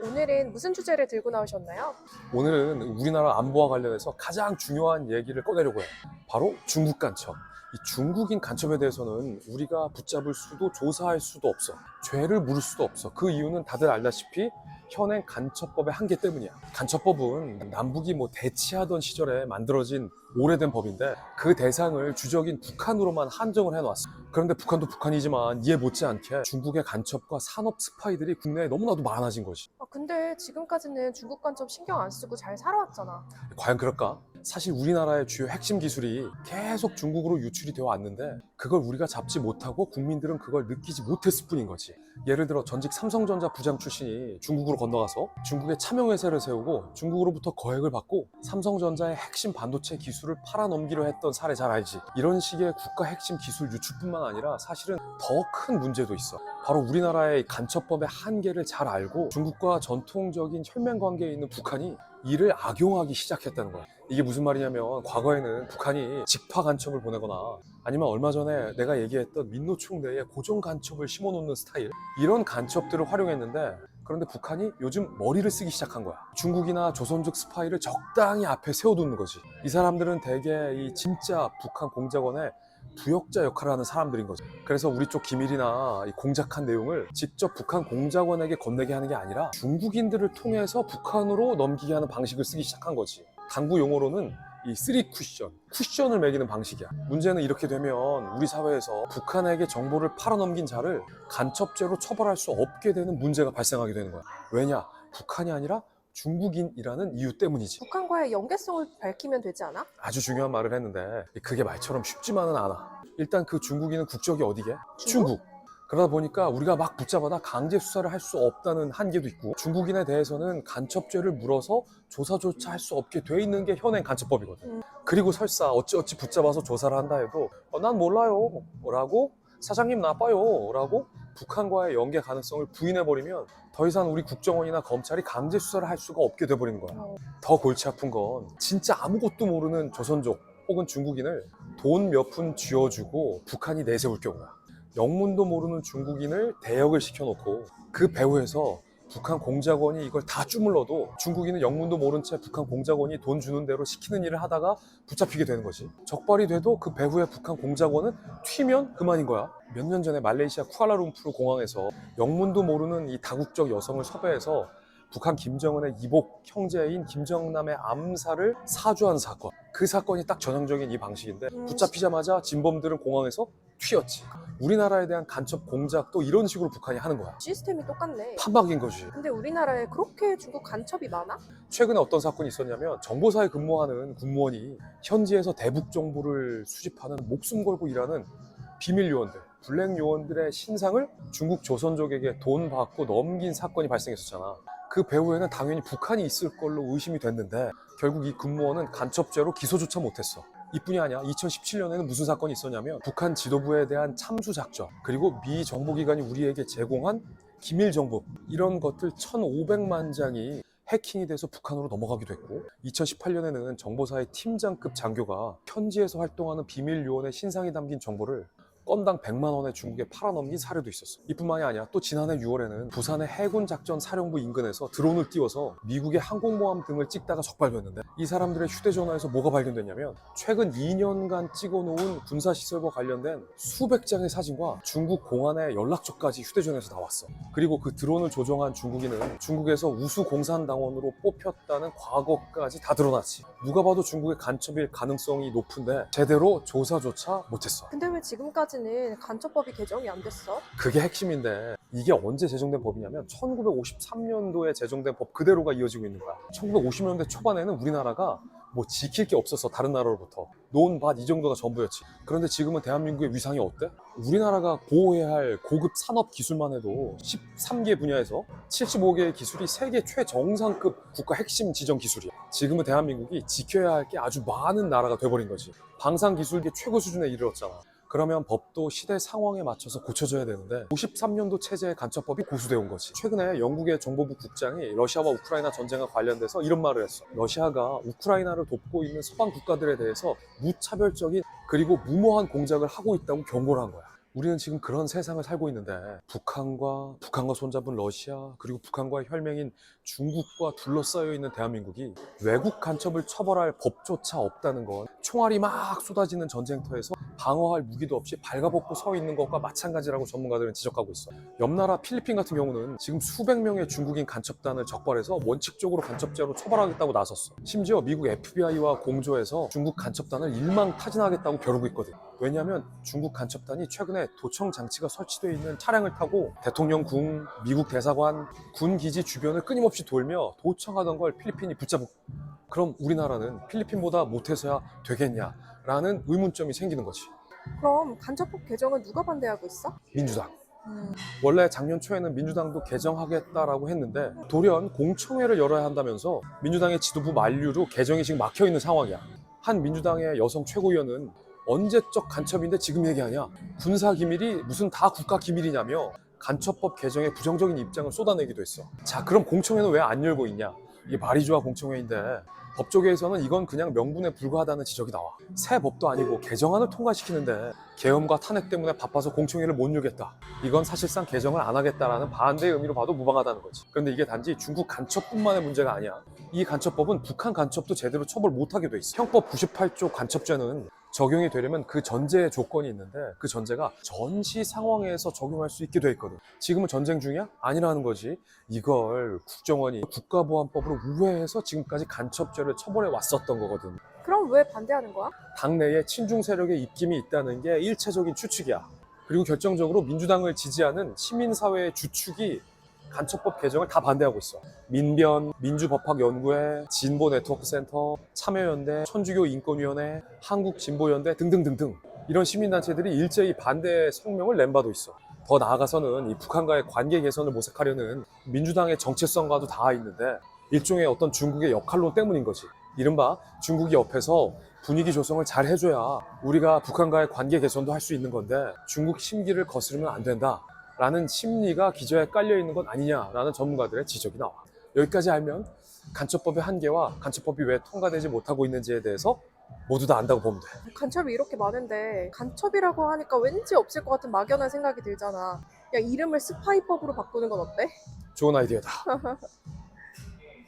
오늘은 무슨 주제를 들고 나오셨나요? 오늘은 우리나라 안보와 관련해서 가장 중요한 얘기를 꺼내려고 해요. 바로 중국 간첩. 이 중국인 간첩에 대해서는 우리가 붙잡을 수도 조사할 수도 없어. 죄를 물을 수도 없어. 그 이유는 다들 알다시피 현행 간첩법의 한계 때문이야. 간첩법은 남북이 대치하던 시절에 만들어진 오래된 법인데 그 대상을 주적인 북한으로만 한정을 해놨어. 그런데 북한도 북한이지만 이에 못지않게 중국의 간첩과 산업 스파이들이 국내에 너무나도 많아진 거지. 근데 지금까지는 중국 간첩 신경 안 쓰고 잘 살아왔잖아. 과연 그럴까? 사실 우리나라의 주요 핵심 기술이 계속 중국으로 유출이 되어 왔는데 그걸 우리가 잡지 못하고 국민들은 그걸 느끼지 못했을 뿐인 거지. 예를 들어 전직 삼성전자 부장 출신이 중국으로 건너가서 중국의 차명회사를 세우고 중국으로부터 거액을 받고 삼성전자의 핵심 반도체 기술을 팔아넘기려 했던 사례 잘 알지. 이런 식의 국가 핵심 기술 유출뿐만 아니라 사실은 더 큰 문제도 있어. 바로 우리나라의 간첩법의 한계를 잘 알고 중국과 전통적인 혈맹 관계에 있는 북한이 이를 악용하기 시작했다는 거야. 이게 무슨 말이냐면 과거에는 북한이 직파 간첩을 보내거나 아니면 얼마 전에 내가 얘기했던 민노총 내에 고정 간첩을 심어놓는 스타일, 이런 간첩들을 활용했는데, 그런데 북한이 요즘 머리를 쓰기 시작한 거야. 중국이나 조선족 스파이를 적당히 앞에 세워두는 거지. 이 사람들은 대개 이 진짜 북한 공작원의 부역자 역할을 하는 사람들인 거죠. 그래서 우리 쪽 기밀이나 이 공작한 내용을 직접 북한 공작원에게 건네게 하는 게 아니라 중국인들을 통해서 북한으로 넘기게 하는 방식을 쓰기 시작한 거지. 당구 용어로는 이 3쿠션, 쿠션을 매기는 방식이야. 문제는 이렇게 되면 우리 사회에서 북한에게 정보를 팔아넘긴 자를 간첩죄로 처벌할 수 없게 되는 문제가 발생하게 되는 거야. 왜냐? 북한이 아니라 중국인이라는 이유 때문이지. 북한과의 연계성을 밝히면 되지 않아? 아주 중요한 말을 했는데 그게 말처럼 쉽지만은 않아. 일단 그 중국인은 국적이 어디게? 중국? 그러다 보니까 우리가 막 붙잡아다 강제 수사를 할 수 없다는 한계도 있고, 중국인에 대해서는 간첩죄를 물어서 조사조차 할 수 없게 돼 있는 게 현행 간첩법이거든. 그리고 설사 어찌어찌 붙잡아서 조사를 한다 해도 난 몰라요 라고, 사장님 나빠요 라고 북한과의 연계 가능성을 부인해버리면 더 이상 우리 국정원이나 검찰이 강제 수사를 할 수가 없게 돼버린 거야. 더 골치 아픈 건 진짜 아무것도 모르는 조선족 혹은 중국인을 돈 몇 푼 쥐어주고 북한이 내세울 경우야. 영문도 모르는 중국인을 대역을 시켜놓고 그 배후에서 북한 공작원이 이걸 다 주물러도 중국인은 영문도 모른 채 북한 공작원이 돈 주는 대로 시키는 일을 하다가 붙잡히게 되는 거지. 적발이 돼도 그 배후에 북한 공작원은 튀면 그만인 거야. 몇 년 전에 말레이시아 쿠알라룸푸르 공항에서 영문도 모르는 이 다국적 여성을 섭외해서 북한 김정은의 이복 형제인 김정남의 암살을 사주한 사건. 그 사건이 딱 전형적인 이 방식인데 붙잡히자마자 진범들은 공항에서 튀었지. 우리나라에 대한 간첩 공작도 이런 식으로 북한이 하는 거야. 시스템이 똑같네. 판박인 거지. 근데 우리나라에 그렇게 중국 간첩이 많아? 최근에 어떤 사건이 있었냐면 정보사에 근무하는 군무원이 현지에서 대북 정보를 수집하는 목숨 걸고 일하는 비밀 요원들, 블랙 요원들의 신상을 중국 조선족에게 돈 받고 넘긴 사건이 발생했었잖아. 그 배후에는 당연히 북한이 있을 걸로 의심이 됐는데 결국 이 군무원은 간첩죄로 기소조차 못했어. 이뿐이 아니야. 2017년에는 무슨 사건이 있었냐면 북한 지도부에 대한 참수 작전, 그리고 미 정보기관이 우리에게 제공한 기밀 정보, 이런 것들 1,500만 장이 해킹이 돼서 북한으로 넘어가기도 했고, 2018년에는 정보사의 팀장급 장교가 현지에서 활동하는 비밀 요원의 신상이 담긴 정보를 건당 100만 원에 중국에 팔아넘긴 사례도 있었어. 이뿐만이 아니야. 또 지난해 6월에는 부산의 해군작전 사령부 인근에서 드론을 띄워서 미국의 항공모함 등을 찍다가 적발됐는데, 이 사람들의 휴대전화에서 뭐가 발견됐냐면 최근 2년간 찍어놓은 군사시설과 관련된 수백 장의 사진과 중국 공안의 연락처까지 휴대전화에서 나왔어. 그리고 그 드론을 조종한 중국인은 중국에서 우수 공산당원으로 뽑혔다는 과거까지 다 드러났지. 누가 봐도 중국의 간첩일 가능성이 높은데 제대로 조사조차 못했어. 근데 왜 지금까지는 간첩법이 개정이 안 됐어? 그게 핵심인데 이게 언제 제정된 법이냐면 1953년도에 제정된 법 그대로가 이어지고 있는 거야. 1950년대 초반에는 우리나라가 지킬 게 없었어. 다른 나라로부터 논밭 이 정도가 전부였지. 그런데 지금은 대한민국의 위상이 어때? 우리나라가 보호해야 할 고급 산업 기술만 해도 13개 분야에서 75개의 기술이 세계 최정상급 국가 핵심 지정 기술이야. 지금은 대한민국이 지켜야 할 게 아주 많은 나라가 돼버린 거지. 방산기술계 최고 수준에 이르렀잖아. 그러면 법도 시대 상황에 맞춰서 고쳐져야 되는데 53년도 체제의 간첩법이 고수되어 온 거지. 최근에 영국의 정보부 국장이 러시아와 우크라이나 전쟁과 관련돼서 이런 말을 했어. 러시아가 우크라이나를 돕고 있는 서방 국가들에 대해서 무차별적인 그리고 무모한 공작을 하고 있다고 경고를 한 거야. 우리는 지금 그런 세상을 살고 있는데 북한과 손잡은 러시아 그리고 북한과의 혈맹인 중국과 둘러싸여 있는 대한민국이 외국 간첩을 처벌할 법조차 없다는 건 총알이 막 쏟아지는 전쟁터에서 방어할 무기도 없이 발가벗고 서 있는 것과 마찬가지라고 전문가들은 지적하고 있어. 옆 나라 필리핀 같은 경우는 지금 수백 명의 중국인 간첩단을 적발해서 원칙적으로 간첩죄로 처벌하겠다고 나섰어. 심지어 미국 FBI와 공조해서 중국 간첩단을 일망타진하겠다고 벼르고 있거든. 왜냐하면 중국 간첩단이 최근에 도청 장치가 설치되어 있는 차량을 타고 대통령궁, 미국 대사관, 군 기지 주변을 끊임없이 돌며 도청하던 걸 필리핀이 붙잡고, 그럼 우리나라는 필리핀보다 못해서야 되겠냐라는 의문점이 생기는 거지. 그럼 간접법 개정은 누가 반대하고 있어? 민주당. 원래 작년 초에는 민주당도 개정하겠다라고 했는데 돌연 공청회를 열어야 한다면서 민주당의 지도부 만류로 개정이 지금 막혀 있는 상황이야. 한 민주당의 여성 최고위원은 언제적 간첩인데 지금 얘기하냐, 군사기밀이 무슨 다 국가기밀이냐며 간첩법 개정에 부정적인 입장을 쏟아내기도 했어. 자, 그럼 공청회는 왜 안 열고 있냐, 이게 말이 좋아 공청회인데. 법조계에서는 이건 그냥 명분에 불과하다는 지적이 나와. 새 법도 아니고 개정안을 통과시키는데 계엄과 탄핵 때문에 바빠서 공청회를 못 열겠다, 이건 사실상 개정을 안 하겠다라는 반대의 의미로 봐도 무방하다는 거지. 그런데 이게 단지 중국 간첩뿐만의 문제가 아니야. 이 간첩법은 북한 간첩도 제대로 처벌 못하게 돼 있어. 형법 98조 간첩죄는 적용이 되려면 그 전제의 조건이 있는데 그 전제가 전시 상황에서 적용할 수 있게 돼 있거든. 지금은 전쟁 중이야? 아니라는 거지. 이걸 국정원이 국가보안법으로 우회해서 지금까지 간첩죄를 처벌해 왔었던 거거든. 그럼 왜 반대하는 거야? 당내에 친중 세력의 입김이 있다는 게 일차적인 추측이야. 그리고 결정적으로 민주당을 지지하는 시민사회의 주축이 간첩법 개정을 다 반대하고 있어. 민변, 민주법학연구회, 진보네트워크센터, 참여연대, 천주교 인권위원회, 한국진보연대 등등등등, 이런 시민단체들이 일제히 반대 성명을 낸 바도 있어. 더 나아가서는 이 북한과의 관계 개선을 모색하려는 민주당의 정체성과도 닿아 있는데 일종의 어떤 중국의 역할론 때문인 거지. 이른바 중국이 옆에서 분위기 조성을 잘 해줘야 우리가 북한과의 관계 개선도 할 수 있는 건데 중국 심기를 거스르면 안 된다 라는 심리가 기저에 깔려 있는 건 아니냐라는 전문가들의 지적이 나와. 여기까지 알면 간첩법의 한계와 간첩법이 왜 통과되지 못하고 있는지에 대해서 모두 다 안다고 보면 돼. 간첩이 이렇게 많은데 간첩이라고 하니까 왠지 없을 것 같은 막연한 생각이 들잖아. 야, 이름을 스파이법으로 바꾸는 건 어때? 좋은 아이디어다.